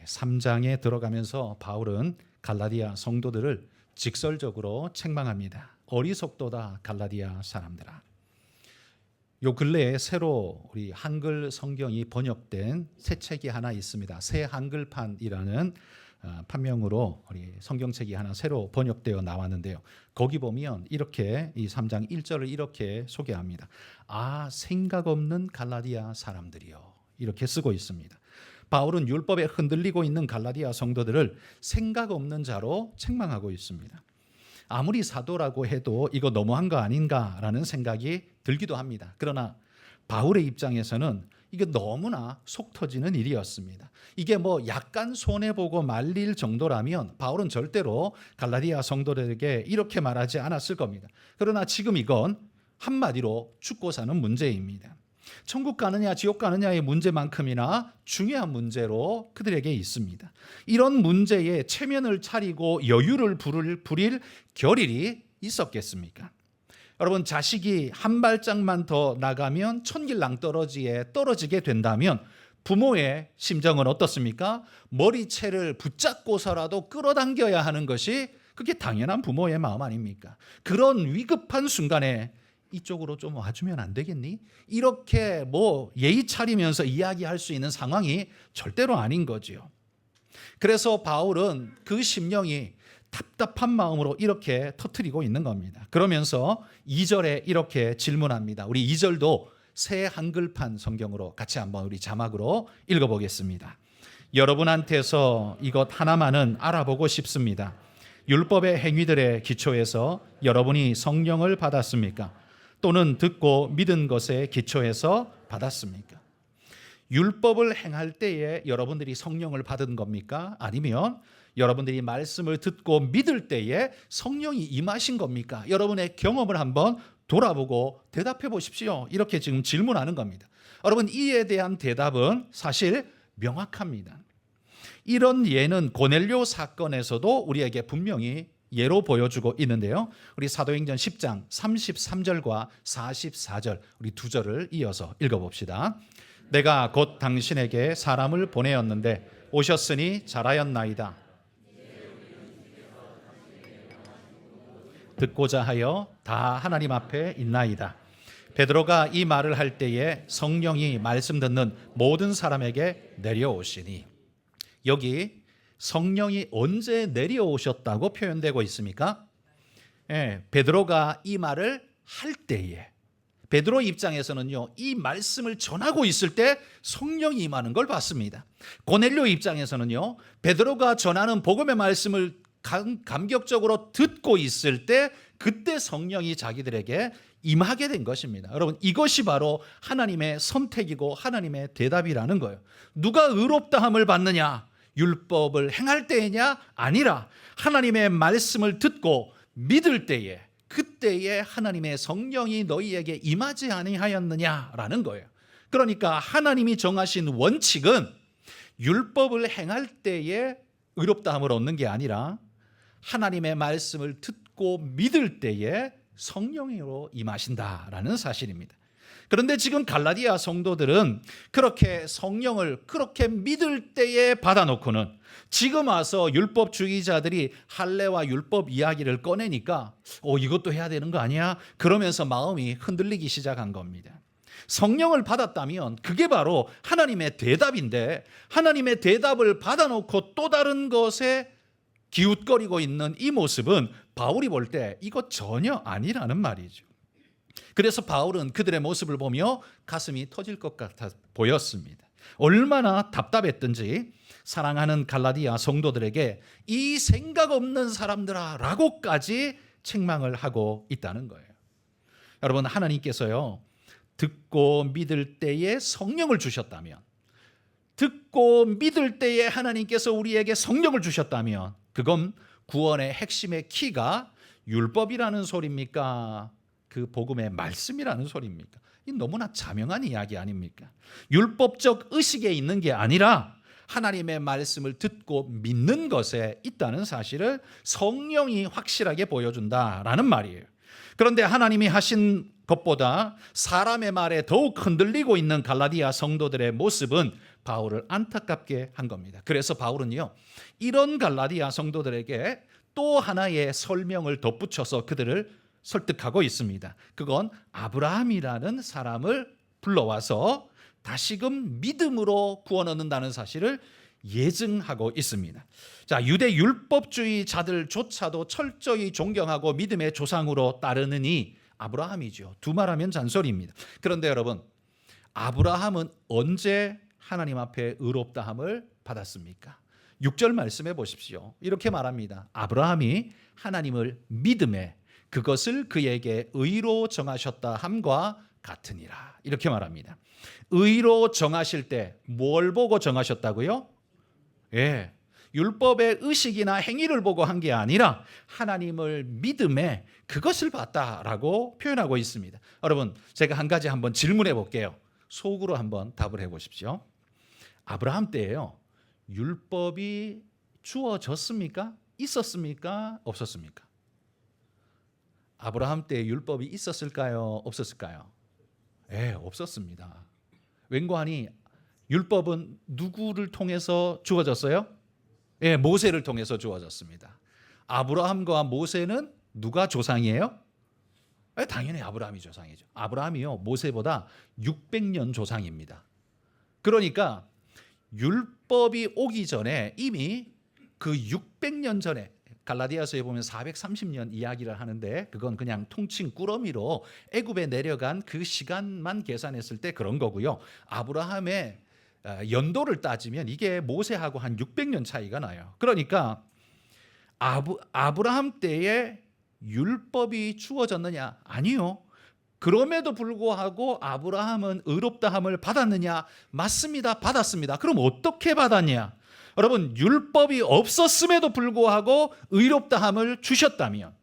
3장에 들어가면서 바울은 갈라디아 성도들을 직설적으로 책망합니다. 어리석도다 갈라디아 사람들아. 요 근래에 새로 우리 한글 성경이 번역된 새 책이 하나 있습니다. 새 한글판이라는 판명으로 우리 성경책이 하나 새로 번역되어 나왔는데요. 거기 보면 이렇게 이 3장 1절을 이렇게 소개합니다. 아, 생각 없는 갈라디아 사람들이요. 이렇게 쓰고 있습니다. 바울은 율법에 흔들리고 있는 갈라디아 성도들을 생각 없는 자로 책망하고 있습니다. 아무리 사도라고 해도 이거 너무한 거 아닌가라는 생각이 들기도 합니다. 그러나 바울의 입장에서는 이게 너무나 속 터지는 일이었습니다. 이게 뭐 약간 손해보고 말릴 정도라면 바울은 절대로 갈라디아 성도들에게 이렇게 말하지 않았을 겁니다. 그러나 지금 이건 한마디로 죽고 사는 문제입니다. 천국 가느냐 지옥 가느냐의 문제만큼이나 중요한 문제로 그들에게 있습니다. 이런 문제에 체면을 차리고 여유를 부릴 겨를이 있었겠습니까? 여러분, 자식이 한 발짝만 더 나가면 천길 낭떠러지에 떨어지게 된다면 부모의 심정은 어떻습니까? 머리채를 붙잡고서라도 끌어당겨야 하는 것이 그게 당연한 부모의 마음 아닙니까? 그런 위급한 순간에 이쪽으로 좀 와주면 안 되겠니? 이렇게 뭐 예의 차리면서 이야기할 수 있는 상황이 절대로 아닌 거지요. 그래서 바울은 그 심령이 답답한 마음으로 이렇게 터뜨리고 있는 겁니다. 그러면서 2절에 이렇게 질문합니다. 우리 2절도 새 한글판 성경으로 같이 한번 우리 자막으로 읽어보겠습니다. 여러분한테서 이것 하나만은 알아보고 싶습니다. 율법의 행위들의 기초에서 여러분이 성령을 받았습니까? 또는 듣고 믿은 것에 기초해서 받았습니까? 율법을 행할 때에 여러분들이 성령을 받은 겁니까? 아니면 여러분들이 말씀을 듣고 믿을 때에 성령이 임하신 겁니까? 여러분의 경험을 한번 돌아보고 대답해 보십시오. 이렇게 지금 질문하는 겁니다. 여러분, 이에 대한 대답은 사실 명확합니다. 이런 예는 고넬료 사건에서도 우리에게 분명히 예로 보여주고 있는데요. 우리 사도행전 10장 33절과 44절 우리 두 절을 이어서 읽어봅시다. 내가 곧 당신에게 사람을 보내었는데 오셨으니 잘하였나이다. 듣고자 하여 다 하나님 앞에 있나이다. 베드로가 이 말을 할 때에 성령이 말씀 듣는 모든 사람에게 내려오시니, 여기 성령이 언제 내려오셨다고 표현되고 있습니까? 베드로가 이 말을 할 때에, 베드로 입장에서는요, 이 말씀을 전하고 있을 때 성령이 임하는 걸 봤습니다. 고넬료 입장에서는요, 베드로가 전하는 복음의 말씀을 감격적으로 듣고 있을 때 그때 성령이 자기들에게 임하게 된 것입니다. 여러분, 이것이 바로 하나님의 선택이고 하나님의 대답이라는 거예요. 누가 의롭다함을 받느냐? 율법을 행할 때냐? 아니라 하나님의 말씀을 듣고 믿을 때에, 그때에 하나님의 성령이 너희에게 임하지 아니하였느냐라는 거예요. 그러니까 하나님이 정하신 원칙은 율법을 행할 때에 의롭다함을 얻는 게 아니라 하나님의 말씀을 듣고 믿을 때에 성령으로 임하신다라는 사실입니다. 그런데 지금 갈라디아 성도들은 그렇게 성령을 그렇게 믿을 때에 받아놓고는 지금 와서 율법주의자들이 할례와 율법 이야기를 꺼내니까 이것도 해야 되는 거 아니야? 그러면서 마음이 흔들리기 시작한 겁니다. 성령을 받았다면 그게 바로 하나님의 대답인데, 하나님의 대답을 받아놓고 또 다른 것에 기웃거리고 있는 이 모습은 바울이 볼 때 이거 전혀 아니라는 말이죠. 그래서 바울은 그들의 모습을 보며 가슴이 터질 것 같아 보였습니다. 얼마나 답답했던지 사랑하는 갈라디아 성도들에게 이 생각 없는 사람들아 라고까지 책망을 하고 있다는 거예요. 여러분, 하나님께서요, 듣고 믿을 때에 성령을 주셨다면, 듣고 믿을 때에 하나님께서 우리에게 성령을 주셨다면 그건 구원의 핵심의 키가 율법이라는 소리입니까? 그 복음의 말씀이라는 소리입니까? 이 너무나 자명한 이야기 아닙니까? 율법적 의식에 있는 게 아니라 하나님의 말씀을 듣고 믿는 것에 있다는 사실을 성령이 확실하게 보여준다라는 말이에요. 그런데 하나님이 하신 것보다 사람의 말에 더욱 흔들리고 있는 갈라디아 성도들의 모습은 바울을 안타깝게 한 겁니다. 그래서 바울은요, 이런 갈라디아 성도들에게 또 하나의 설명을 덧붙여서 그들을 설득하고 있습니다. 그건 아브라함이라는 사람을 불러와서 다시금 믿음으로 구원 얻는다는 사실을 예증하고 있습니다. 자, 유대 율법주의자들조차도 철저히 존경하고 믿음의 조상으로 따르느니 아브라함이죠. 두말하면 잔소리입니다. 그런데 여러분, 아브라함은 언제 하나님 앞에 의롭다함을 받았습니까? 6절 말씀해 보십시오. 이렇게 말합니다. 아브라함이 하나님을 믿음에 그것을 그에게 의로 정하셨다 함과 같으니라. 이렇게 말합니다. 의로 정하실 때 뭘 보고 정하셨다고요? 예, 율법의 의식이나 행위를 보고 한 게 아니라 하나님을 믿음에 그것을 봤다라고 표현하고 있습니다. 여러분, 제가 한 가지 한번 질문해 볼게요. 속으로 한번 답을 해 보십시오. 아브라함 때에요, 율법이 주어졌습니까? 있었습니까? 없었습니까? 아브라함 때 율법이 있었을까요? 없었을까요? 없었습니다. 웬고하니 율법은 누구를 통해서 주어졌어요? 모세를 통해서 주어졌습니다. 아브라함과 모세는 누가 조상이에요? 당연히 아브라함이 조상이죠. 아브라함이요, 모세보다 600년 조상입니다. 그러니까 율법이 오기 전에 이미 그 600년 전에, 갈라디아서에 보면 430년 이야기를 하는데 그건 그냥 통칭 꾸러미로 애굽에 내려간 그 시간만 계산했을 때 그런 거고요. 아브라함의 연도를 따지면 이게 모세하고 한 600년 차이가 나요. 그러니까 아브라함 때에 율법이 주어졌느냐? 아니요. 그럼에도 불구하고 아브라함은 의롭다함을 받았느냐? 맞습니다. 받았습니다. 그럼 어떻게 받았냐? 여러분, 율법이 없었음에도 불구하고 의롭다함을 주셨다면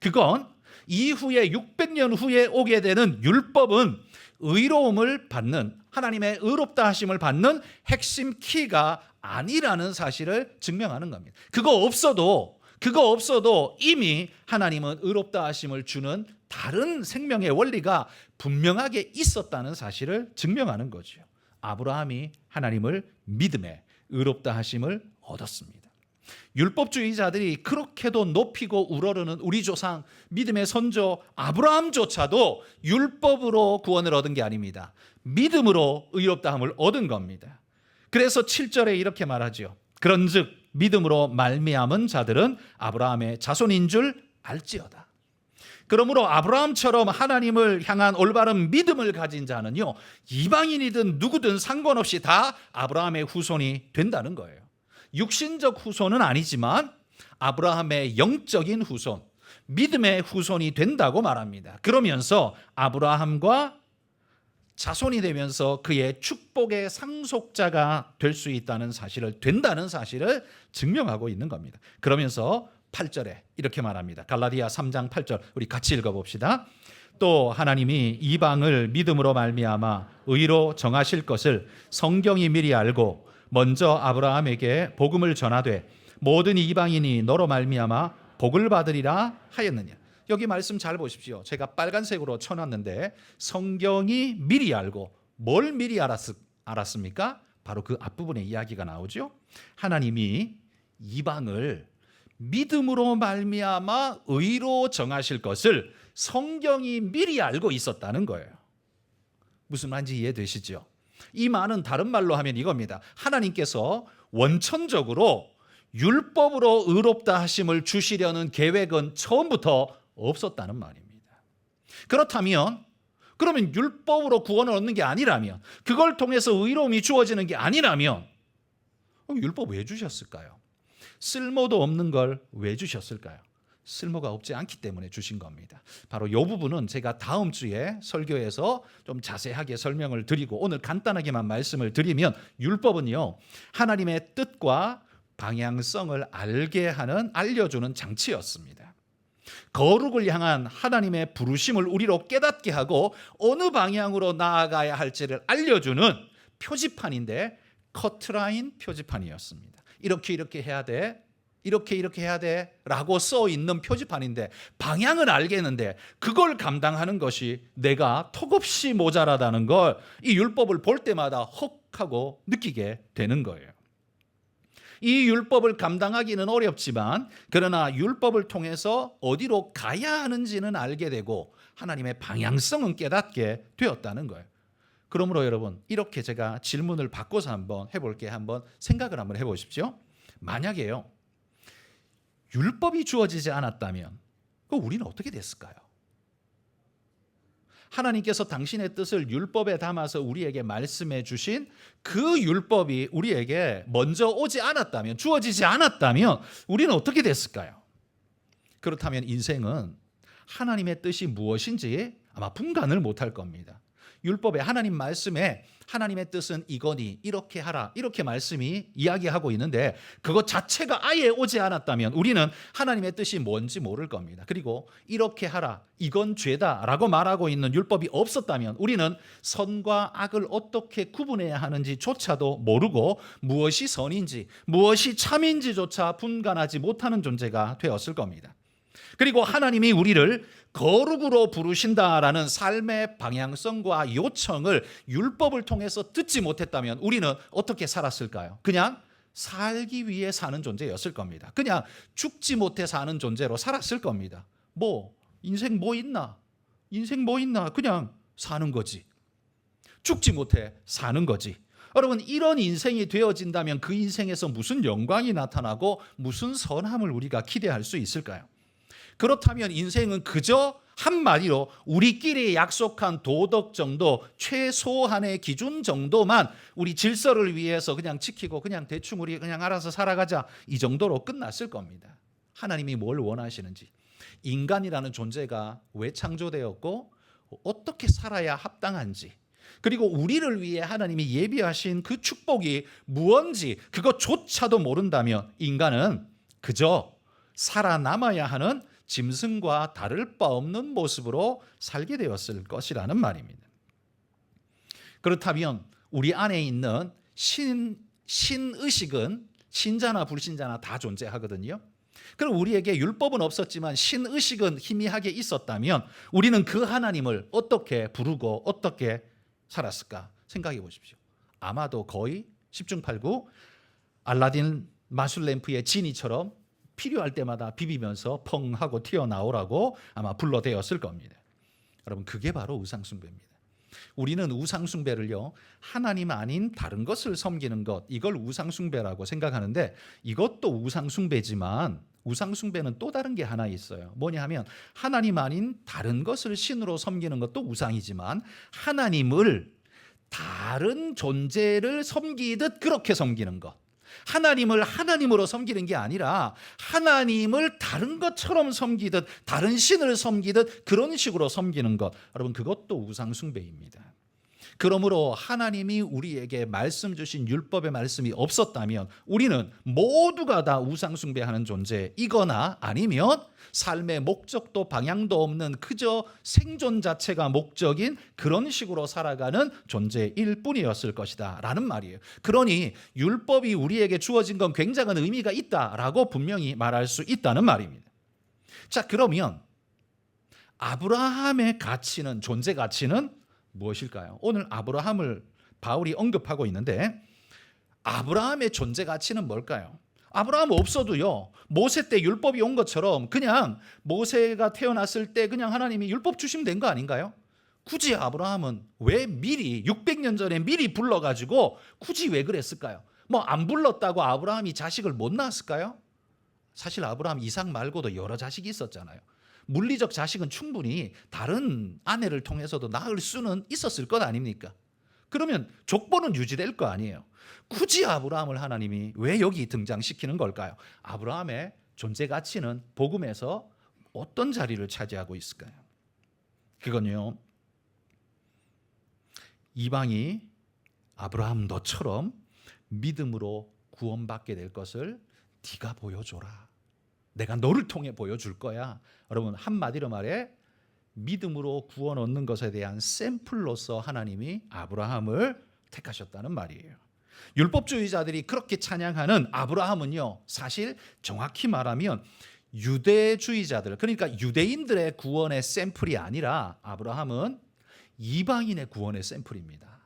그건 이후에 600년 후에 오게 되는 율법은 의로움을 받는, 하나님의 의롭다 하심을 받는 핵심 키가 아니라는 사실을 증명하는 겁니다. 그거 없어도 이미 하나님은 의롭다 하심을 주는 다른 생명의 원리가 분명하게 있었다는 사실을 증명하는 거죠. 아브라함이 하나님을 믿음에 의롭다 하심을 얻었습니다. 율법주의자들이 그렇게도 높이고 우러르는 우리 조상 믿음의 선조 아브라함조차도 율법으로 구원을 얻은 게 아닙니다. 믿음으로 의롭다함을 얻은 겁니다. 그래서 7절에 이렇게 말하죠. 그런즉 믿음으로 말미암은 자들은 아브라함의 자손인 줄 알지어다. 그러므로 아브라함처럼 하나님을 향한 올바른 믿음을 가진 자는요, 이방인이든 누구든 상관없이 다 아브라함의 후손이 된다는 거예요. 육신적 후손은 아니지만 아브라함의 영적인 후손, 믿음의 후손이 된다고 말합니다. 그러면서 아브라함과 자손이 되면서 그의 축복의 상속자가 될 수 있다는 사실을, 된다는 사실을 증명하고 있는 겁니다. 그러면서 8절에 이렇게 말합니다. 갈라디아 3장 8절 우리 같이 읽어봅시다. 또 하나님이 이방을 믿음으로 말미암아 의로 정하실 것을 성경이 미리 알고 먼저 아브라함에게 복음을 전하되 모든 이방인이 너로 말미암아 복을 받으리라 하였느냐. 여기 말씀 잘 보십시오. 제가 빨간색으로 쳐놨는데 성경이 미리 알고, 뭘 미리 알았습니까? 바로 그 앞부분에 이야기가 나오죠. 하나님이 이방을 믿음으로 말미암아 의로 정하실 것을 성경이 미리 알고 있었다는 거예요. 무슨 말인지 이해되시죠? 이 말은 다른 말로 하면 이겁니다. 하나님께서 원천적으로 율법으로 의롭다 하심을 주시려는 계획은 처음부터 없었다는 말입니다. 그렇다면, 그러면 율법으로 구원을 얻는 게 아니라면, 그걸 통해서 의로움이 주어지는 게 아니라면 율법 왜 주셨을까요? 쓸모도 없는 걸 왜 주셨을까요? 쓸모가 없지 않기 때문에 주신 겁니다. 바로 이 부분은 제가 다음 주에 설교에서 좀 자세하게 설명을 드리고, 오늘 간단하게만 말씀을 드리면 율법은요, 하나님의 뜻과 방향성을 알게 하는, 알려주는 장치였습니다. 거룩을 향한 하나님의 부르심을 우리로 깨닫게 하고 어느 방향으로 나아가야 할지를 알려주는 표지판인데, 커트라인 표지판이었습니다. 이렇게 해야 돼. 이렇게 해야 돼라고 써 있는 표지판인데 방향은 알겠는데 그걸 감당하는 것이 내가 턱없이 모자라다는 걸 이 율법을 볼 때마다 헉 하고 느끼게 되는 거예요. 이 율법을 감당하기는 어렵지만 그러나 율법을 통해서 어디로 가야 하는지는 알게 되고 하나님의 방향성은 깨닫게 되었다는 거예요. 그러므로 여러분 이렇게 제가 질문을 바꿔서 한번 해볼게 한번 생각을 한번 해보십시오. 만약에요 율법이 주어지지 않았다면 우리는 어떻게 됐을까요? 하나님께서 당신의 뜻을 율법에 담아서 우리에게 말씀해 주신 그 율법이 우리에게 먼저 오지 않았다면, 주어지지 않았다면 우리는 어떻게 됐을까요? 그렇다면 인생은 하나님의 뜻이 무엇인지 아마 분간을 못할 겁니다. 율법에 하나님 말씀에 하나님의 뜻은 이거니 이렇게 하라 이렇게 말씀이 이야기하고 있는데 그것 자체가 아예 오지 않았다면 우리는 하나님의 뜻이 뭔지 모를 겁니다. 그리고 이렇게 하라 이건 죄다라고 말하고 있는 율법이 없었다면 우리는 선과 악을 어떻게 구분해야 하는지조차도 모르고 무엇이 선인지 무엇이 참인지조차 분간하지 못하는 존재가 되었을 겁니다. 그리고 하나님이 우리를 거룩으로 부르신다라는 삶의 방향성과 요청을 율법을 통해서 듣지 못했다면 우리는 어떻게 살았을까요? 그냥 살기 위해 사는 존재였을 겁니다. 그냥 죽지 못해 사는 존재로 살았을 겁니다. 인생 뭐 있나? 그냥 사는 거지. 죽지 못해 사는 거지. 여러분 이런 인생이 되어진다면 그 인생에서 무슨 영광이 나타나고 무슨 선함을 우리가 기대할 수 있을까요? 그렇다면 인생은 그저 한마디로 우리끼리 약속한 도덕 정도, 최소한의 기준 정도만 우리 질서를 위해서 그냥 지키고 그냥 대충 우리 그냥 알아서 살아가자 이 정도로 끝났을 겁니다. 하나님이 뭘 원하시는지, 인간이라는 존재가 왜 창조되었고 어떻게 살아야 합당한지, 그리고 우리를 위해 하나님이 예비하신 그 축복이 무언지 그것조차도 모른다면 인간은 그저 살아남아야 하는 짐승과 다를 바 없는 모습으로 살게 되었을 것이라는 말입니다. 그렇다면 우리 안에 있는 신의식은 신자나 불신자나 다 존재하거든요. 그럼 우리에게 율법은 없었지만 신의식은 희미하게 있었다면 우리는 그 하나님을 어떻게 부르고 어떻게 살았을까 생각해 보십시오. 아마도 거의 10중 8구 알라딘 마술램프의 지니처럼 필요할 때마다 비비면서 펑 하고 튀어나오라고 아마 불러대었을 겁니다. 여러분 그게 바로 우상숭배입니다. 우리는 우상숭배를요 하나님 아닌 다른 것을 섬기는 것 이걸 우상숭배라고 생각하는데 이것도 우상숭배지만 우상숭배는 또 다른 게 하나 있어요. 뭐냐 하면 하나님 아닌 다른 것을 신으로 섬기는 것도 우상이지만 하나님을 다른 존재를 섬기듯 그렇게 섬기는 것, 하나님을 하나님으로 섬기는 게 아니라 하나님을 다른 것처럼 섬기듯 다른 신을 섬기듯 그런 식으로 섬기는 것, 여러분 그것도 우상숭배입니다. 그러므로 하나님이 우리에게 말씀 주신 율법의 말씀이 없었다면 우리는 모두가 다 우상숭배하는 존재이거나 아니면 삶의 목적도 방향도 없는 그저 생존 자체가 목적인 그런 식으로 살아가는 존재일 뿐이었을 것이다 라는 말이에요. 그러니 율법이 우리에게 주어진 건 굉장한 의미가 있다라고 분명히 말할 수 있다는 말입니다. 자, 그러면 아브라함의 가치는, 존재 가치는 무엇일까요? 오늘 아브라함을 바울이 언급하고 있는데 아브라함의 존재 가치는 뭘까요? 아브라함 없어도요 모세 때 율법이 온 것처럼 그냥 모세가 태어났을 때 그냥 하나님이 율법 주시면 된 거 아닌가요? 굳이 아브라함은 왜 미리 600년 전에 미리 불러가지고 굳이 왜 그랬을까요? 안 불렀다고 아브라함이 자식을 못 낳았을까요? 사실 아브라함 이삭 말고도 여러 자식이 있었잖아요. 물리적 자식은 충분히 다른 아내를 통해서도 낳을 수는 있었을 것 아닙니까? 그러면 족보는 유지될 거 아니에요. 굳이 아브라함을 하나님이 왜 여기 등장시키는 걸까요? 아브라함의 존재 가치는 복음에서 어떤 자리를 차지하고 있을까요? 그건요, 이방이 아브라함 너처럼 믿음으로 구원받게 될 것을 네가 보여줘라. 내가 너를 통해 보여줄 거야. 여러분 한마디로 말해 믿음으로 구원 얻는 것에 대한 샘플로서 하나님이 아브라함을 택하셨다는 말이에요. 율법주의자들이 그렇게 찬양하는 아브라함은요, 사실 정확히 말하면 유대주의자들, 그러니까 유대인들의 구원의 샘플이 아니라 아브라함은 이방인의 구원의 샘플입니다.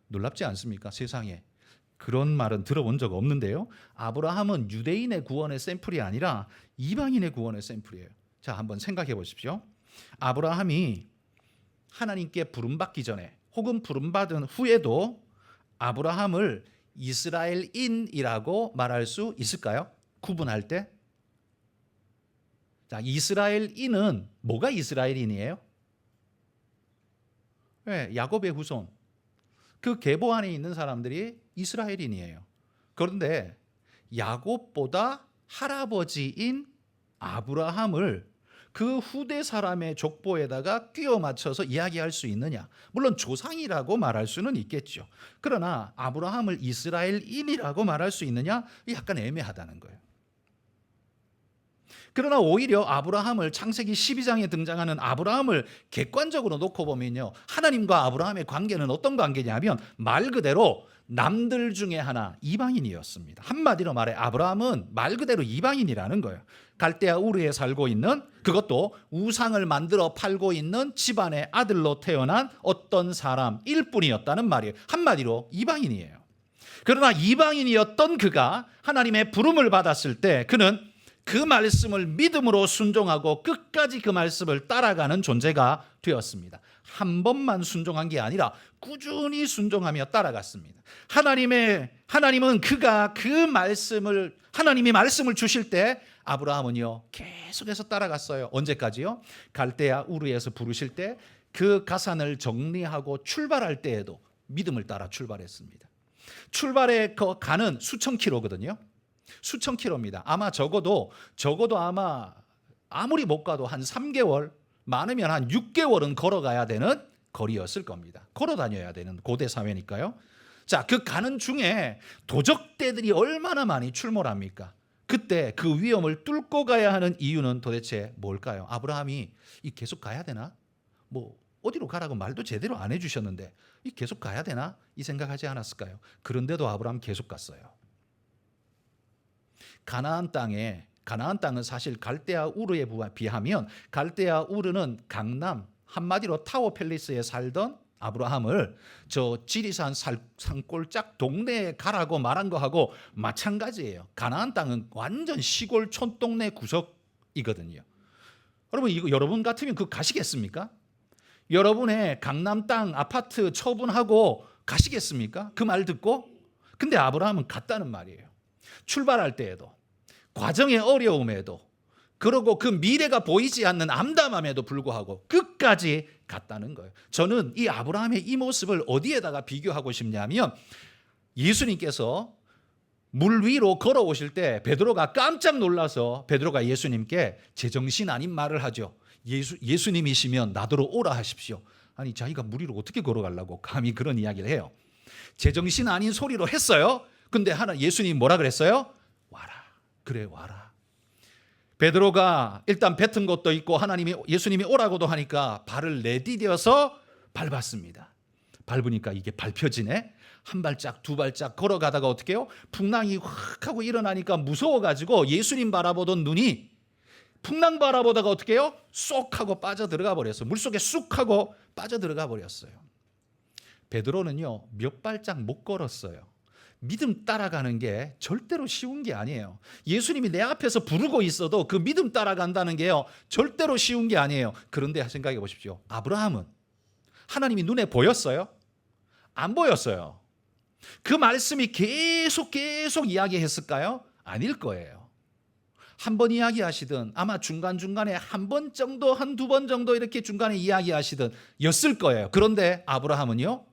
놀랍지 않습니까? 세상에 그런 말은 들어본 적 없는데요. 아브라함은 유대인의 구원의 샘플이 아니라 이방인의 구원의 샘플이에요. 자, 한번 생각해 보십시오. 아브라함이 하나님께 부름받기 전에 혹은 부름받은 후에도 아브라함을 이스라엘인이라고 말할 수 있을까요? 구분할 때? 자, 이스라엘인은 뭐가 이스라엘인이에요? 네, 야곱의 후손. 그 계보 안에 있는 사람들이 이스라엘인이에요. 그런데 야곱보다 할아버지인 아브라함을 그 후대 사람의 족보에다가 끼워 맞춰서 이야기할 수 있느냐? 물론 조상이라고 말할 수는 있겠죠. 그러나 아브라함을 이스라엘인이라고 말할 수 있느냐? 약간 애매하다는 거예요. 그러나 오히려 아브라함을 창세기 12장에 등장하는 아브라함을 객관적으로 놓고 보면요, 하나님과 아브라함의 관계는 어떤 관계냐면 말 그대로 남들 중에 하나, 이방인이었습니다. 한마디로 말해 아브라함은 말 그대로 이방인이라는 거예요. 갈대아 우르에 살고 있는, 그것도 우상을 만들어 팔고 있는 집안의 아들로 태어난 어떤 사람일 뿐이었다는 말이에요. 한마디로 이방인이에요. 그러나 이방인이었던 그가 하나님의 부름을 받았을 때 그는 그 말씀을 믿음으로 순종하고 끝까지 그 말씀을 따라가는 존재가 되었습니다. 한 번만 순종한 게 아니라 꾸준히 순종하며 따라갔습니다. 하나님은 그가 그 말씀을, 하나님이 말씀을 주실 때 아브라함은요, 계속해서 따라갔어요. 언제까지요? 갈대아 우르에서 부르실 때 그 가산을 정리하고 출발할 때에도 믿음을 따라 출발했습니다. 출발의 그 가는 수천 킬로거든요. 수천 킬로입니다. 아마 적어도 아무리 못 가도 한 3개월, 많으면 한 6개월은 걸어가야 되는 거리였을 겁니다. 걸어 다녀야 되는 고대 사회니까요. 자, 그 가는 중에 도적대들이 얼마나 많이 출몰합니까? 그때 그 위험을 뚫고 가야 하는 이유는 도대체 뭘까요? 아브라함이 이 계속 가야 되나? 뭐 어디로 가라고 말도 제대로 안 해주셨는데 이 계속 가야 되나? 이 생각하지 않았을까요? 그런데도 아브라함 계속 갔어요. 가나안 땅은 사실 갈대아 우르에 비하면 갈대아 우르는 강남, 한마디로 타워 팰리스에 살던 아브라함을 저 지리산 산골짝 동네에 가라고 말한 거하고 마찬가지예요. 가나안 땅은 완전 시골 촌동네 구석이거든요. 여러분, 이거 여러분 같으면 그거 가시겠습니까? 여러분의 강남 땅 아파트 처분하고 가시겠습니까? 그 말 듣고? 근데 아브라함은 갔다는 말이에요. 출발할 때에도, 과정의 어려움에도, 그리고 그 미래가 보이지 않는 암담함에도 불구하고 끝까지 갔다는 거예요. 저는 이 아브라함의 이 모습을 어디에다가 비교하고 싶냐면, 예수님께서 물 위로 걸어오실 때 베드로가 깜짝 놀라서 베드로가 예수님께 제정신 아닌 말을 하죠. 예수님이시면 나더러 오라 하십시오. 아니, 자기가 물 위로 어떻게 걸어가려고 감히 그런 이야기를 해요. 제정신 아닌 소리로 했어요. 근데 예수님이 뭐라 그랬어요? 와라. 그래, 와라. 베드로가 일단 뱉은 것도 있고 예수님이 오라고도 하니까 발을 내디뎌서 밟았습니다. 밟으니까 이게 밟혀지네. 한 발짝 두 발짝 걸어가다가 어떻게 해요? 풍랑이 확 하고 일어나니까 무서워가지고 예수님 바라보던 눈이 풍랑 바라보다가 어떻게 해요? 쏙 하고 빠져들어가 버렸어요. 물속에 쑥 하고 빠져들어가 버렸어요. 베드로는요, 몇 발짝 못 걸었어요. 믿음 따라가는 게 절대로 쉬운 게 아니에요. 예수님이 내 앞에서 부르고 있어도 그 믿음 따라간다는 게요, 절대로 쉬운 게 아니에요. 그런데 생각해 보십시오. 아브라함은 하나님이 눈에 보였어요? 안 보였어요. 그 말씀이 계속 이야기했을까요? 아닐 거예요. 한 번 이야기하시든 아마 중간중간에 한 번 정도, 한두 번 정도 이렇게 중간에 이야기하시든 였을 거예요. 그런데 아브라함은요,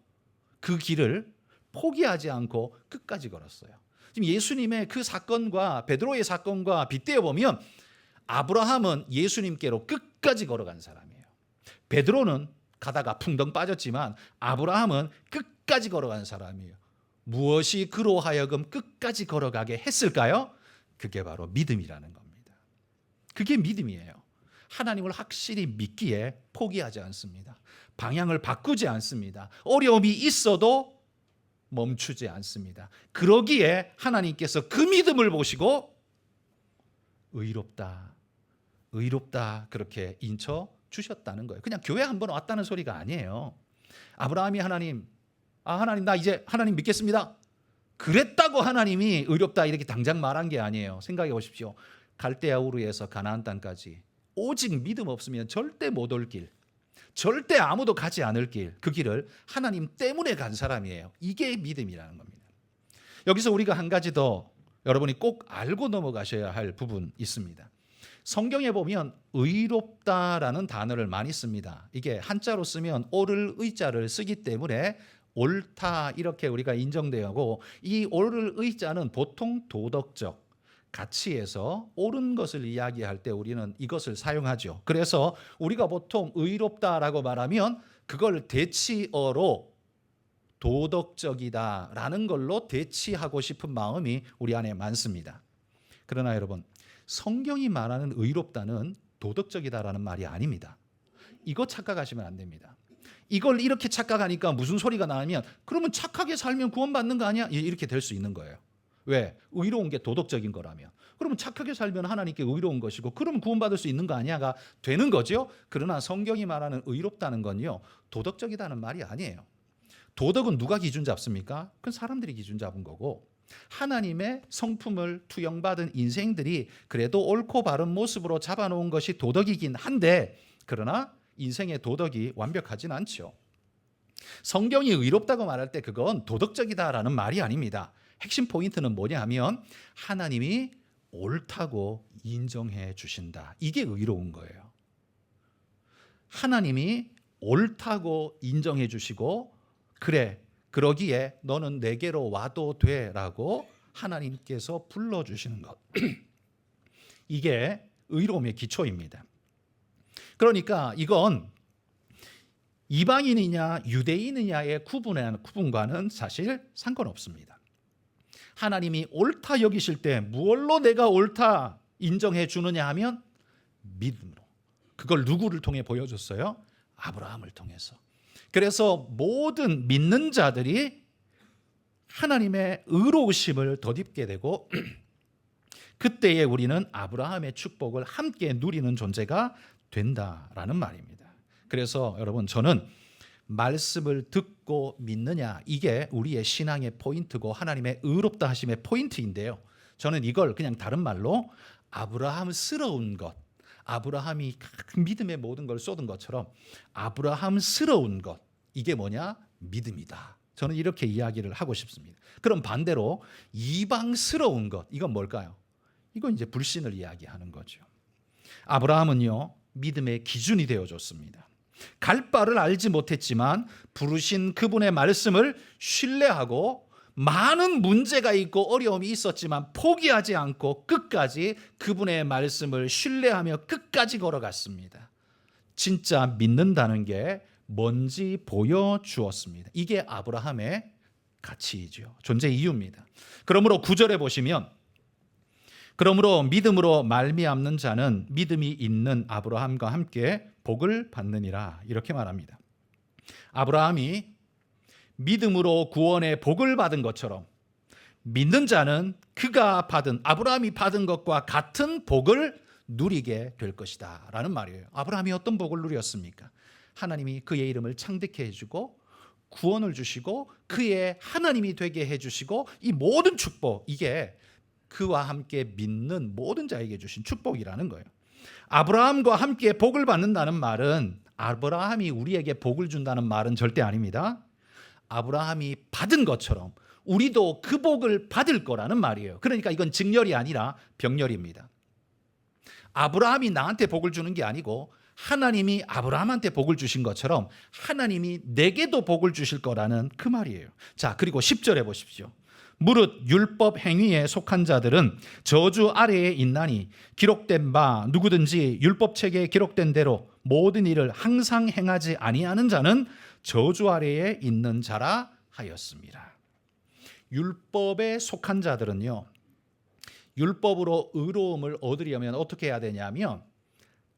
그 길을 포기하지 않고 끝까지 걸었어요. 지금 예수님의 그 사건과 베드로의 사건과 빗대어 보면 아브라함은 예수님께로 끝까지 걸어간 사람이에요. 베드로는 가다가 풍덩 빠졌지만 아브라함은 끝까지 걸어간 사람이에요. 무엇이 그로 하여금 끝까지 걸어가게 했을까요? 그게 바로 믿음이라는 겁니다. 그게 믿음이에요. 하나님을 확실히 믿기에 포기하지 않습니다. 방향을 바꾸지 않습니다. 어려움이 있어도 멈추지 않습니다. 그러기에 하나님께서 그 믿음을 보시고 의롭다, 의롭다 그렇게 인쳐 주셨다는 거예요. 그냥 교회 한번 왔다는 소리가 아니에요. 아브라함이 하나님 나 이제 하나님 믿겠습니다. 그랬다고 하나님이 의롭다 이렇게 당장 말한 게 아니에요. 생각해 보십시오. 갈대아 우르에서 가나안 땅까지 오직 믿음 없으면 절대 못 올 길, 절대 아무도 가지 않을 길, 그 길을 하나님 때문에 간 사람이에요. 이게 믿음이라는 겁니다. 여기서 우리가 한 가지 더 여러분이 꼭 알고 넘어가셔야 할 부분 있습니다. 성경에 보면 의롭다라는 단어를 많이 씁니다. 이게 한자로 쓰면 옳을 의자를 쓰기 때문에 옳다 이렇게 우리가 인정되고, 이 옳을 의자는 보통 도덕적 가치에서 옳은 것을 이야기할 때 우리는 이것을 사용하죠. 그래서 우리가 보통 의롭다라고 말하면 그걸 대치어로 도덕적이다라는 걸로 대치하고 싶은 마음이 우리 안에 많습니다. 그러나 여러분, 성경이 말하는 의롭다는 도덕적이다라는 말이 아닙니다. 이거 착각하시면 안 됩니다. 이걸 이렇게 착각하니까 무슨 소리가 나면 그러면 착하게 살면 구원받는 거 아니야? 이렇게 될 수 있는 거예요. 왜? 의로운 게 도덕적인 거라면. 그러면 착하게 살면 하나님께 의로운 것이고 그러면 구원받을 수 있는 거 아니야가 되는 거죠. 그러나 성경이 말하는 의롭다는 건요, 도덕적이다는 말이 아니에요. 도덕은 누가 기준 잡습니까? 그건 사람들이 기준 잡은 거고, 하나님의 성품을 투영받은 인생들이 그래도 옳고 바른 모습으로 잡아놓은 것이 도덕이긴 한데, 그러나 인생의 도덕이 완벽하진 않죠. 성경이 의롭다고 말할 때 그건 도덕적이다라는 말이 아닙니다. 핵심 포인트는 뭐냐 하면 하나님이 옳다고 인정해 주신다. 이게 의로운 거예요. 하나님이 옳다고 인정해 주시고, 그래, 그러기에 너는 내게로 와도 돼라고 하나님께서 불러주시는 것. 이게 의로움의 기초입니다. 그러니까 이건 이방인이냐 유대인이냐의 구분과는 사실 상관없습니다. 하나님이 옳다 여기실 때 무엇로 내가 옳다 인정해 주느냐 하면 믿음으로. 그걸 누구를 통해 보여줬어요? 아브라함을 통해서. 그래서 모든 믿는 자들이 하나님의 의로우심을 덧입게 되고 그때에 우리는 아브라함의 축복을 함께 누리는 존재가 된다라는 말입니다. 그래서 여러분, 저는 말씀을 듣고 믿느냐, 이게 우리의 신앙의 포인트고 하나님의 의롭다 하심의 포인트인데요. 저는 이걸 그냥 다른 말로 아브라함스러운 것, 아브라함이 믿음의 모든 걸 쏟은 것처럼 아브라함스러운 것, 이게 뭐냐? 믿음이다. 저는 이렇게 이야기를 하고 싶습니다. 그럼 반대로 이방스러운 것, 이건 뭘까요? 이건 이제 불신을 이야기하는 거죠. 아브라함은요, 믿음의 기준이 되어줬습니다. 갈 바를 알지 못했지만 부르신 그분의 말씀을 신뢰하고, 많은 문제가 있고 어려움이 있었지만 포기하지 않고 끝까지 그분의 말씀을 신뢰하며 끝까지 걸어갔습니다. 진짜 믿는다는 게 뭔지 보여주었습니다. 이게 아브라함의 가치이죠. 존재 이유입니다. 그러므로 9절에 보시면, 그러므로 믿음으로 말미암는 자는 믿음이 있는 아브라함과 함께 복을 받느니라, 이렇게 말합니다. 아브라함이 믿음으로 구원의 복을 받은 것처럼 믿는 자는 그가 받은, 아브라함이 받은 것과 같은 복을 누리게 될 것이다 라는 말이에요. 아브라함이 어떤 복을 누렸습니까? 하나님이 그의 이름을 창대케 해주고 구원을 주시고 그의 하나님이 되게 해주시고, 이 모든 축복, 이게 그와 함께 믿는 모든 자에게 주신 축복이라는 거예요. 아브라함과 함께 복을 받는다는 말은 아브라함이 우리에게 복을 준다는 말은 절대 아닙니다. 아브라함이 받은 것처럼 우리도 그 복을 받을 거라는 말이에요. 그러니까 이건 직렬이 아니라 병렬입니다. 아브라함이 나한테 복을 주는 게 아니고 하나님이 아브라함한테 복을 주신 것처럼 하나님이 내게도 복을 주실 거라는 그 말이에요. 자, 그리고 10절에 보십시오. 무릇 율법 행위에 속한 자들은 저주 아래에 있나니 기록된 바 누구든지 율법책에 기록된 대로 모든 일을 항상 행하지 아니하는 자는 저주 아래에 있는 자라 하였습니다. 율법에 속한 자들은요, 율법으로 의로움을 얻으려면 어떻게 해야 되냐면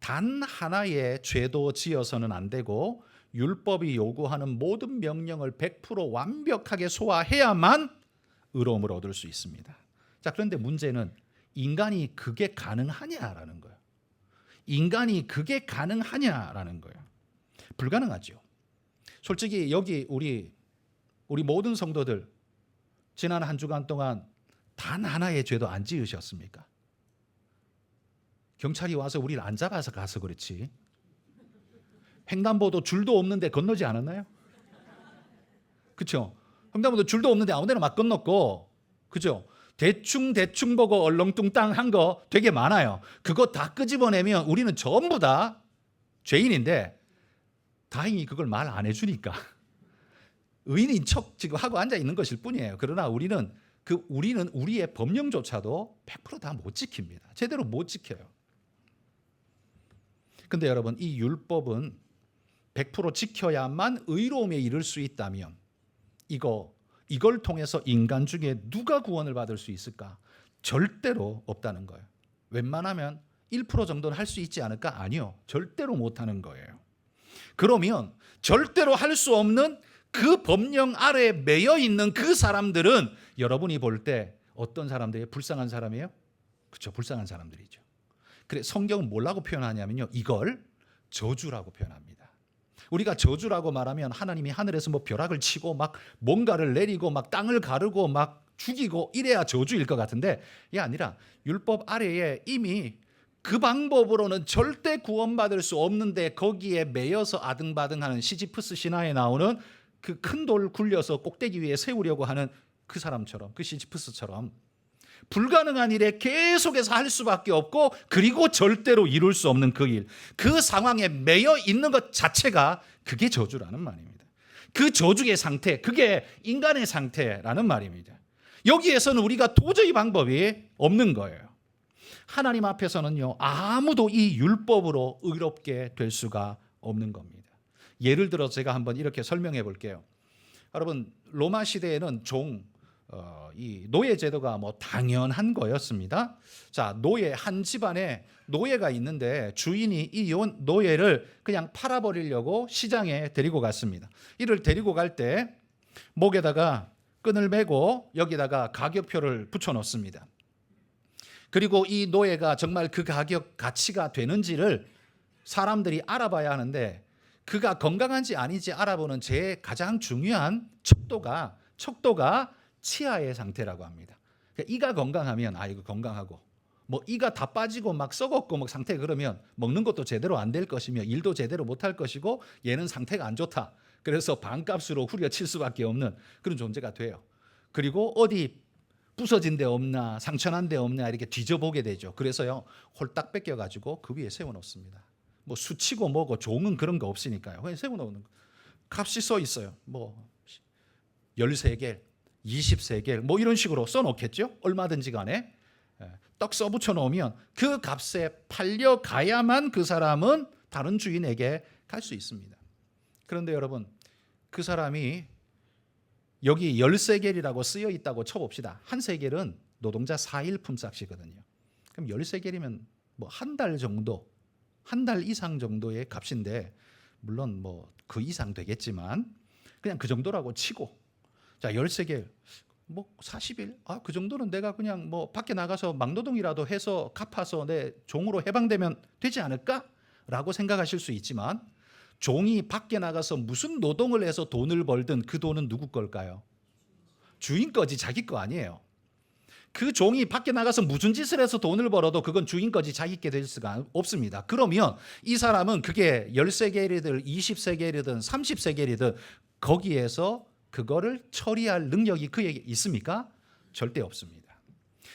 단 하나의 죄도 지어서는 안 되고 율법이 요구하는 모든 명령을 100% 완벽하게 소화해야만 의로움을 얻을 수 있습니다. 자, 그런데 문제는 인간이 그게 가능하냐라는 거예요. 인간이 그게 가능하냐라는 거예요. 불가능하죠. 솔직히 여기 우리 모든 성도들 지난 한 주간 동안 단 하나의 죄도 안 지으셨습니까? 경찰이 와서 우리를 안 잡아서 가서 그렇지. 횡단보도 줄도 없는데 건너지 않았나요? 그렇죠? 횡단보도 줄도 없는데 아무데나 막 건넜고, 그죠? 대충 보고 얼렁뚱땅한 거 되게 많아요. 그거 다 끄집어내면 우리는 전부 다 죄인인데 다행히 그걸 말 안 해주니까 의인인 척 지금 하고 앉아 있는 것일 뿐이에요. 그러나 우리는 우리의 법령조차도 100% 다 못 지킵니다. 제대로 못 지켜요. 근데 여러분, 이 율법은 100% 지켜야만 의로움에 이를 수 있다면 이걸 통해서 인간 중에 누가 구원을 받을 수 있을까? 절대로 없다는 거예요. 웬만하면 1% 정도는 할 수 있지 않을까? 아니요. 절대로 못하는 거예요. 그러면 절대로 할 수 없는 그 법령 아래에 매여 있는 그 사람들은 여러분이 볼 때 어떤 사람들이에요? 불쌍한 사람이에요? 그렇죠. 불쌍한 사람들이죠. 그래, 성경은 뭐라고 표현하냐면요, 이걸 저주라고 표현합니다. 우리가 저주라고 말하면 하나님이 하늘에서 뭐 벼락을 치고 막 뭔가를 내리고 막 땅을 가르고 막 죽이고 이래야 저주일 것 같은데, 이게 아니라 율법 아래에 이미 그 방법으로는 절대 구원받을 수 없는데 거기에 매여서 아등바등하는 시지프스 신화에 나오는 그 큰 돌 굴려서 꼭대기 위에 세우려고 하는 그 사람처럼, 그 시지프스처럼 불가능한 일에 계속해서 할 수밖에 없고, 그리고 절대로 이룰 수 없는 그 일, 그 상황에 매여 있는 것 자체가 그게 저주라는 말입니다. 그 저주의 상태, 그게 인간의 상태라는 말입니다. 여기에서는 우리가 도저히 방법이 없는 거예요. 하나님 앞에서는요, 아무도 이 율법으로 의롭게 될 수가 없는 겁니다. 예를 들어 제가 한번 이렇게 설명해 볼게요. 여러분, 로마 시대에는 이 노예 제도가 뭐 당연한 거였습니다. 자, 한 집안에 노예가 있는데 주인이 이 노예를 그냥 팔아버리려고 시장에 데리고 갔습니다. 이를 데리고 갈 때 목에다가 끈을 매고 여기다가 가격표를 붙여 놓습니다. 그리고 이 노예가 정말 그 가치가 되는지를 사람들이 알아봐야 하는데, 그가 건강한지 아닌지 알아보는 가장 중요한 척도가 치아의 상태라고 합니다. 그러니까 이가 건강하면 이거 건강하고, 뭐 이가 다 빠지고 막 썩었고 막 상태, 그러면 먹는 것도 제대로 안 될 것이며 일도 제대로 못 할 것이고 얘는 상태가 안 좋다. 그래서 반값으로 후려칠 수밖에 없는 그런 존재가 돼요. 그리고 어디 부서진 데 없나, 상처난 데 없나 이렇게 뒤져보게 되죠. 그래서요, 홀딱 뺏겨가지고 그 위에 세워놓습니다. 뭐 수치고 뭐고 종은 그런 거 없으니까요. 그냥 세워놓는 거. 값이 써 있어요. 뭐 13개, 20세겔 뭐 이런 식으로 써놓겠죠. 얼마든지 간에 떡 써붙여 놓으면 그 값에 팔려가야만 그 사람은 다른 주인에게 갈 수 있습니다. 그런데 여러분, 그 사람이 여기 10세겔이라고 쓰여 있다고 쳐봅시다. 한 세겔은 노동자 4일 품삯이거든요. 그럼 10세겔이면 뭐 한 달 정도, 한 달 이상 정도의 값인데, 물론 뭐 그 이상 되겠지만 그냥 그 정도라고 치고, 자, 10세겔 뭐 40일, 그 정도는 내가 그냥 뭐 밖에 나가서 막노동이라도 해서 갚아서 내 종으로 해방되면 되지 않을까라고 생각하실 수 있지만, 종이 밖에 나가서 무슨 노동을 해서 돈을 벌든 그 돈은 누구 걸까요? 주인 거지, 자기 거 아니에요. 그 종이 밖에 나가서 무슨 짓을 해서 돈을 벌어도 그건 주인 거지 자기께 될 수가 없습니다. 그러면 이 사람은 그게 10세겔이든 20세겔이든 30세겔이든 거기에서 그거를 처리할 능력이 그에게 있습니까? 절대 없습니다.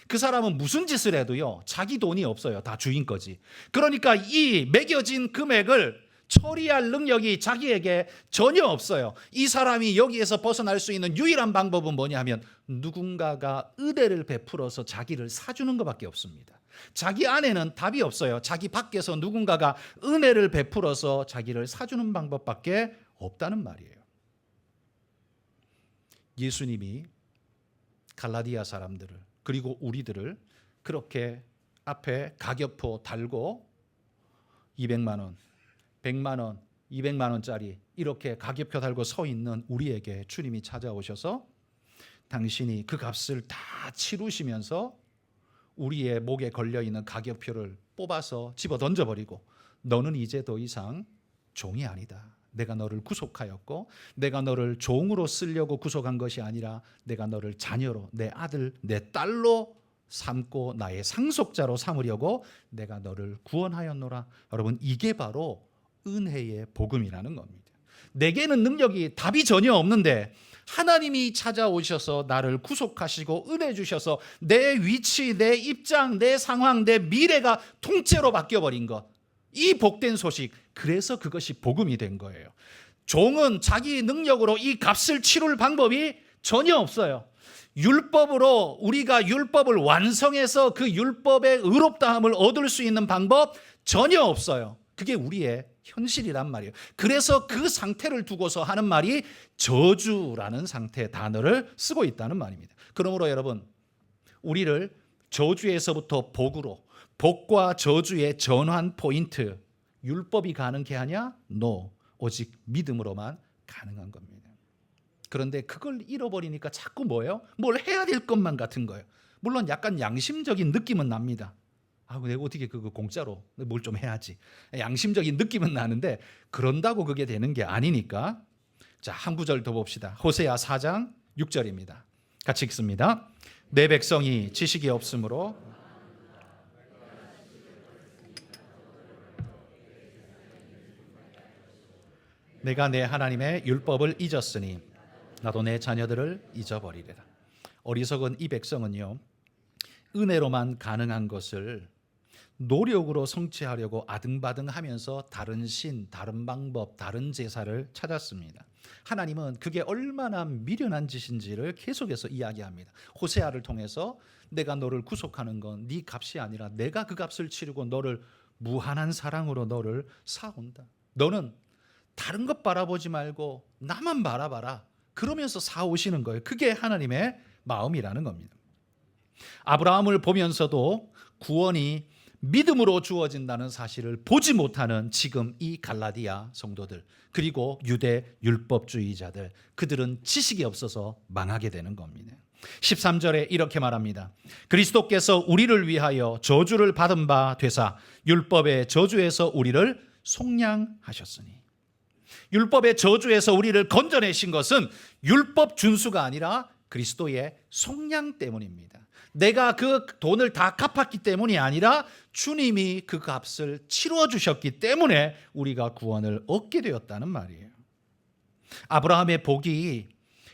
그 사람은 무슨 짓을 해도요, 자기 돈이 없어요. 다 주인 거지. 그러니까 이 매겨진 금액을 처리할 능력이 자기에게 전혀 없어요. 이 사람이 여기에서 벗어날 수 있는 유일한 방법은 뭐냐면, 누군가가 은혜를 베풀어서 자기를 사주는 것밖에 없습니다. 자기 안에는 답이 없어요. 자기 밖에서 누군가가 은혜를 베풀어서 자기를 사주는 방법밖에 없다는 말이에요. 예수님이 갈라디아 사람들을, 그리고 우리들을 그렇게 앞에 가격표 달고 200만 원, 100만 원, 200만 원짜리 이렇게 가격표 달고 서 있는 우리에게 주님이 찾아오셔서 당신이 그 값을 다 치르시면서 우리의 목에 걸려있는 가격표를 뽑아서 집어 던져버리고 너는 이제 더 이상 종이 아니다. 내가 너를 구속하였고 내가 너를 종으로 쓰려고 구속한 것이 아니라 내가 너를 자녀로 내 아들 내 딸로 삼고 나의 상속자로 삼으려고 내가 너를 구원하였노라. 여러분 이게 바로 은혜의 복음이라는 겁니다. 내게는 능력이 답이 전혀 없는데 하나님이 찾아오셔서 나를 구속하시고 은혜 주셔서 내 위치, 내 입장, 내 상황, 내 미래가 통째로 바뀌어버린 것. 이 복된 소식, 그래서 그것이 복음이 된 거예요. 종은 자기 능력으로 이 값을 치룰 방법이 전혀 없어요. 율법으로 우리가 율법을 완성해서 그 율법의 의롭다함을 얻을 수 있는 방법 전혀 없어요. 그게 우리의 현실이란 말이에요. 그래서 그 상태를 두고서 하는 말이 저주라는 상태의 단어를 쓰고 있다는 말입니다. 그러므로 여러분, 우리를 저주에서부터 복으로, 복과 저주의 전환 포인트, 율법이 가능케 하냐? No. 오직 믿음으로만 가능한 겁니다. 그런데 그걸 잃어버리니까 자꾸 뭐예요? 뭘 해야 될 것만 같은 거예요. 물론 약간 양심적인 느낌은 납니다. 내가 어떻게 그거 공짜로 뭘 좀 해야지. 양심적인 느낌은 나는데 그런다고 그게 되는 게 아니니까. 자, 한 구절 더 봅시다. 호세아 4장 6절입니다. 같이 읽습니다. 내 백성이 지식이 없으므로 내가 내 하나님의 율법을 잊었으니 나도 내 자녀들을 잊어버리리라. 어리석은 이 백성은요, 은혜로만 가능한 것을 노력으로 성취하려고 아등바등하면서 다른 신, 다른 방법, 다른 제사를 찾았습니다. 하나님은 그게 얼마나 미련한 짓인지를 계속해서 이야기합니다. 호세아를 통해서 내가 너를 구속하는 건 네 값이 아니라 내가 그 값을 치르고 너를 무한한 사랑으로 너를 사온다. 너는 다른 것 바라보지 말고 나만 바라봐라. 그러면서 사오시는 거예요. 그게 하나님의 마음이라는 겁니다. 아브라함을 보면서도 구원이 믿음으로 주어진다는 사실을 보지 못하는 지금 이 갈라디아 성도들, 그리고 유대 율법주의자들, 그들은 지식이 없어서 망하게 되는 겁니다. 13절에 이렇게 말합니다. 그리스도께서 우리를 위하여 저주를 받은 바 되사 율법의 저주에서 우리를 속량하셨으니. 율법의 저주에서 우리를 건져내신 것은 율법 준수가 아니라 그리스도의 속량 때문입니다. 내가 그 돈을 다 갚았기 때문이 아니라 주님이 그 값을 치루어 주셨기 때문에 우리가 구원을 얻게 되었다는 말이에요. 아브라함의 복이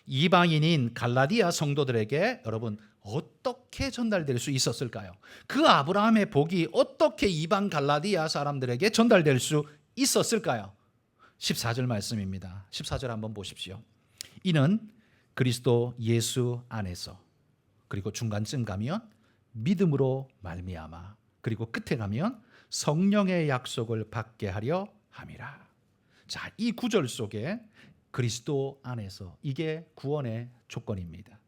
이방인인 갈라디아 성도들에게 여러분 어떻게 전달될 수 있었을까요? 그 아브라함의 복이 어떻게 이방 갈라디아 사람들에게 전달될 수 있었을까요? 14절 말씀입니다. 14절 한번 보십시오. 이는 그리스도 예수 안에서, 그리고 중간쯤 가면 믿음으로 말미암아, 그리고 끝에 가면 성령의 약속을 받게 하려 함이라. 자, 이 구절 속에 그리스도 안에서, 이게 구원의 조건입니다.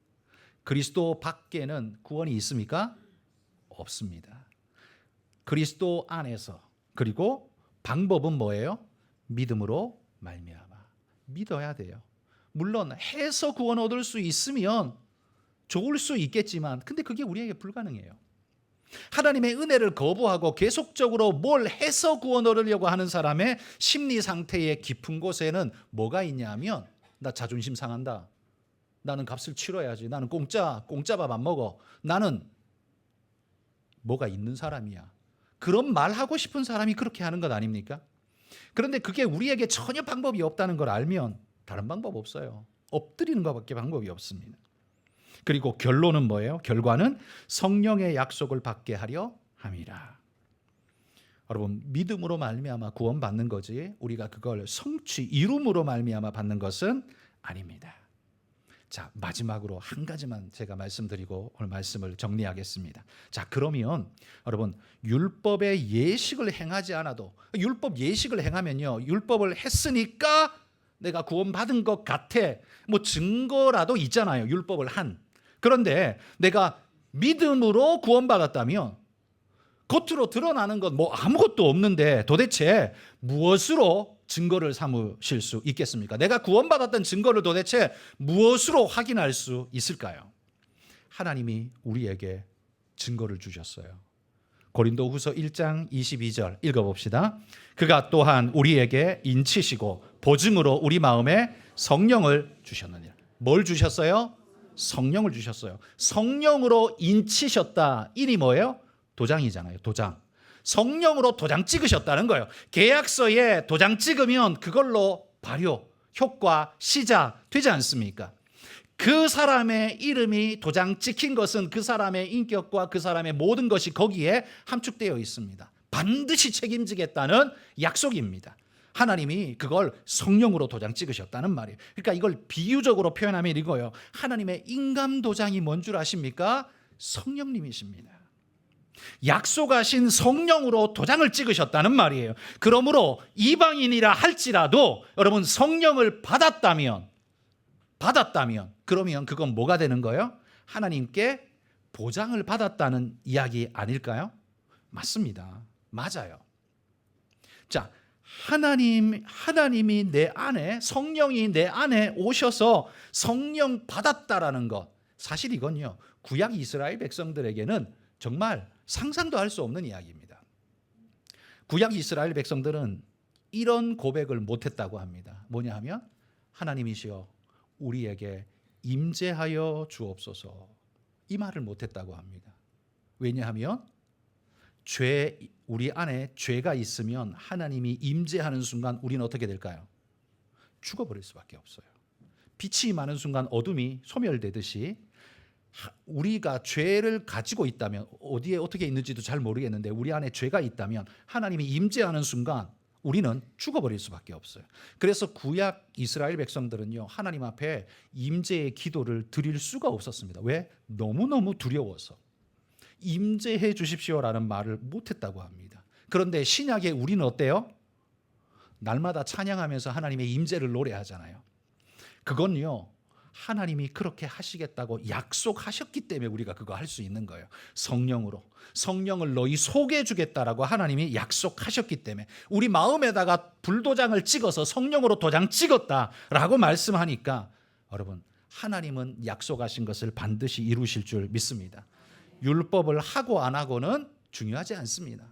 그리스도 밖에는 구원이 있습니까? 없습니다. 그리스도 안에서, 그리고 방법은 뭐예요? 믿음으로 말미암아. 믿어야 돼요. 물론 해서 구원 얻을 수 있으면 좋을 수 있겠지만, 근데 그게 우리에게 불가능해요. 하나님의 은혜를 거부하고 계속적으로 뭘 해서 구원 얻으려고 하는 사람의 심리 상태의 깊은 곳에는 뭐가 있냐면, 나 자존심 상한다. 나는 값을 치러야지. 나는 공짜 밥 안 먹어. 나는 뭐가 있는 사람이야. 그런 말 하고 싶은 사람이 그렇게 하는 것 아닙니까? 그런데 그게 우리에게 전혀 방법이 없다는 걸 알면 다른 방법 없어요. 엎드리는 것밖에 방법이 없습니다. 그리고 결론은 뭐예요? 결과는 성령의 약속을 받게 하려 함이라. 여러분, 믿음으로 말미암아 구원받는 거지 우리가 그걸 성취, 이룸으로 말미암아 받는 것은 아닙니다. 자, 마지막으로 한 가지만 제가 말씀드리고 오늘 말씀을 정리하겠습니다. 자, 그러면 여러분, 율법의 예식을 행하지 않아도, 율법 예식을 행하면요, 율법을 했으니까 내가 구원받은 것 같아, 뭐 증거라도 있잖아요, 율법을 한. 그런데 내가 믿음으로 구원받았다면 겉으로 드러나는 건 뭐 아무것도 없는데 도대체 무엇으로 증거를 삼으실 수 있겠습니까? 내가 구원받았던 증거를 도대체 무엇으로 확인할 수 있을까요? 하나님이 우리에게 증거를 주셨어요. 고린도후서 1장 22절 읽어봅시다. 그가 또한 우리에게 인치시고 보증으로 우리 마음에 성령을 주셨느니라. 뭘 주셨어요? 성령을 주셨어요. 성령으로 인치셨다. 인이 뭐예요? 도장이잖아요. 도장. 성령으로 도장 찍으셨다는 거예요. 계약서에 도장 찍으면 그걸로 발효, 효과, 시작 되지 않습니까? 그 사람의 이름이 도장 찍힌 것은 그 사람의 인격과 그 사람의 모든 것이 거기에 함축되어 있습니다. 반드시 책임지겠다는 약속입니다. 하나님이 그걸 성령으로 도장 찍으셨다는 말이에요. 그러니까 이걸 비유적으로 표현하면 이거예요. 하나님의 인감 도장이 뭔 줄 아십니까? 성령님이십니다. 약속하신 성령으로 도장을 찍으셨다는 말이에요. 그러므로 이방인이라 할지라도 여러분 성령을 받았다면 그러면 그건 뭐가 되는 거예요? 하나님께 보장을 받았다는 이야기 아닐까요? 맞습니다. 맞아요. 자, 하나님이 내 안에, 성령이 내 안에 오셔서 성령 받았다라는 것, 사실 이건요 구약 이스라엘 백성들에게는 정말 상상도 할 수 없는 이야기입니다. 구약 이스라엘 백성들은 이런 고백을 못했다고 합니다. 뭐냐 하면 하나님이시여 우리에게 임재하여 주옵소서, 이 말을 못했다고 합니다. 왜냐하면 우리 안에 죄가 있으면 하나님이 임재하는 순간 우리는 어떻게 될까요? 죽어버릴 수밖에 없어요. 빛이 많은 순간 어둠이 소멸되듯이 우리가 죄를 가지고 있다면, 어디에 어떻게 있는지도 잘 모르겠는데 우리 안에 죄가 있다면 하나님이 임재하는 순간 우리는 죽어버릴 수밖에 없어요. 그래서 구약 이스라엘 백성들은요 하나님 앞에 임재의 기도를 드릴 수가 없었습니다. 왜? 너무너무 두려워서 임재해 주십시오라는 말을 못했다고 합니다. 그런데 신약에 우리는 어때요? 날마다 찬양하면서 하나님의 임재를 노래하잖아요. 그건요 하나님이 그렇게 하시겠다고 약속하셨기 때문에 우리가 그거 할 수 있는 거예요. 성령을 너희 속에 주겠다라고 하나님이 약속하셨기 때문에, 우리 마음에다가 불도장을 찍어서 성령으로 도장 찍었다라고 말씀하니까 여러분 하나님은 약속하신 것을 반드시 이루실 줄 믿습니다. 율법을 하고 안 하고는 중요하지 않습니다.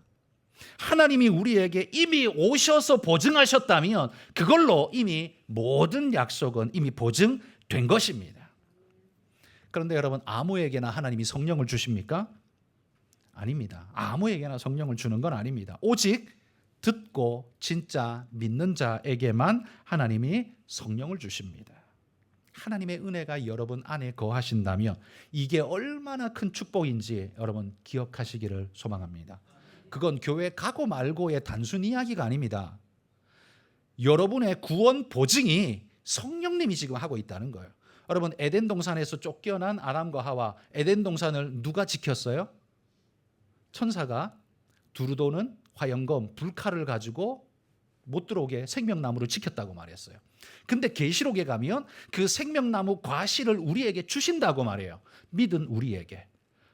하나님이 우리에게 이미 오셔서 보증하셨다면 그걸로 이미 모든 약속은 이미 보증된 것입니다. 그런데 여러분 아무에게나 하나님이 성령을 주십니까? 아닙니다. 아무에게나 성령을 주는 건 아닙니다. 오직 듣고 진짜 믿는 자에게만 하나님이 성령을 주십니다. 하나님의 은혜가 여러분 안에 거하신다면 이게 얼마나 큰 축복인지 여러분 기억하시기를 소망합니다. 그건 교회 가고 말고의 단순 이야기가 아닙니다. 여러분의 구원 보증이 성령님이 지금 하고 있다는 거예요. 여러분 에덴 동산에서 쫓겨난 아담과 하와, 에덴 동산을 누가 지켰어요? 천사가 두루도는 화영검 불칼을 가지고 못 들어오게 생명나무를 지켰다고 말했어요. 근데 계시록에 가면 그 생명나무 과실을 우리에게 주신다고 말해요. 믿은 우리에게.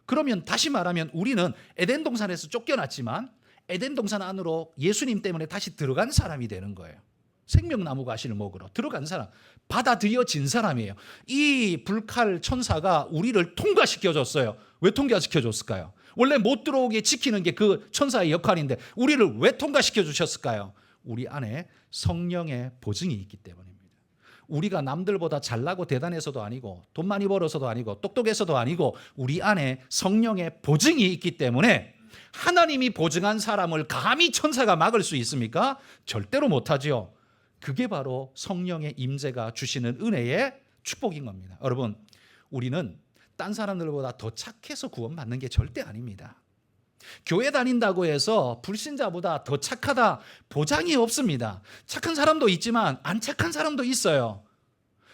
그러면 다시 말하면 우리는 에덴 동산에서 쫓겨났지만 에덴 동산 안으로 예수님 때문에 다시 들어간 사람이 되는 거예요. 생명나무 과실을 먹으러 들어간 사람, 받아들여진 사람이에요. 이 불칼 천사가 우리를 통과시켜줬어요. 왜 통과시켜줬을까요? 원래 못 들어오게 지키는 게 그 천사의 역할인데 우리를 왜 통과시켜 주셨을까요? 우리 안에 성령의 보증이 있기 때문입니다. 우리가 남들보다 잘나고 대단해서도 아니고 돈 많이 벌어서도 아니고 똑똑해서도 아니고 우리 안에 성령의 보증이 있기 때문에, 하나님이 보증한 사람을 감히 천사가 막을 수 있습니까? 절대로 못하지요. 그게 바로 성령의 임재가 주시는 은혜의 축복인 겁니다. 여러분 우리는 딴 사람들보다 더 착해서 구원받는 게 절대 아닙니다. 교회 다닌다고 해서 불신자보다 더 착하다 보장이 없습니다. 착한 사람도 있지만 안 착한 사람도 있어요.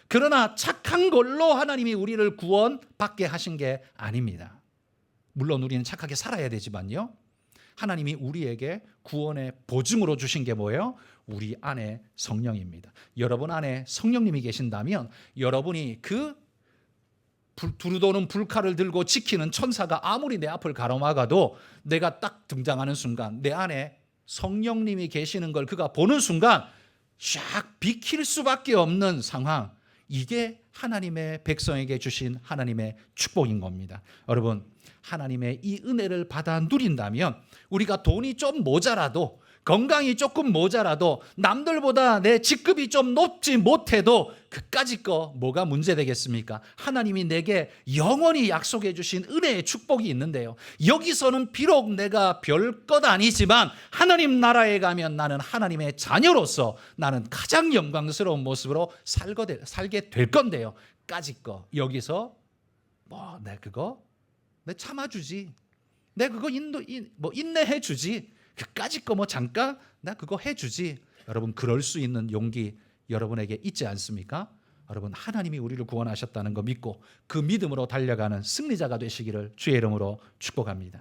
그러나 착한 걸로 하나님이 우리를 구원받게 하신 게 아닙니다. 물론 우리는 착하게 살아야 되지만요, 하나님이 우리에게 구원의 보증으로 주신 게 뭐예요? 우리 안에 성령입니다. 여러분 안에 성령님이 계신다면 여러분이 그 두루도는 불칼을 들고 지키는 천사가 아무리 내 앞을 가로막아도 내가 딱 등장하는 순간 내 안에 성령님이 계시는 걸 그가 보는 순간 샥 비킬 수밖에 없는 상황. 이게 하나님의 백성에게 주신 하나님의 축복인 겁니다. 여러분, 하나님의 이 은혜를 받아 누린다면 우리가 돈이 좀 모자라도, 건강이 조금 모자라도, 남들보다 내 직급이 좀 높지 못해도 그까짓 거 뭐가 문제되겠습니까? 하나님이 내게 영원히 약속해 주신 은혜의 축복이 있는데요. 여기서는 비록 내가 별것 아니지만 하나님 나라에 가면 나는 하나님의 자녀로서 나는 가장 영광스러운 모습으로 살게 될 건데요. 까짓 거 여기서 내 참아주지, 내 그거 인내해 주지, 그까짓 거 잠깐 나 그거 해주지. 여러분, 그럴 수 있는 용기 여러분에게 있지 않습니까? 여러분, 하나님이 우리를 구원하셨다는 거 믿고 그 믿음으로 달려가는 승리자가 되시기를 주의 이름으로 축복합니다.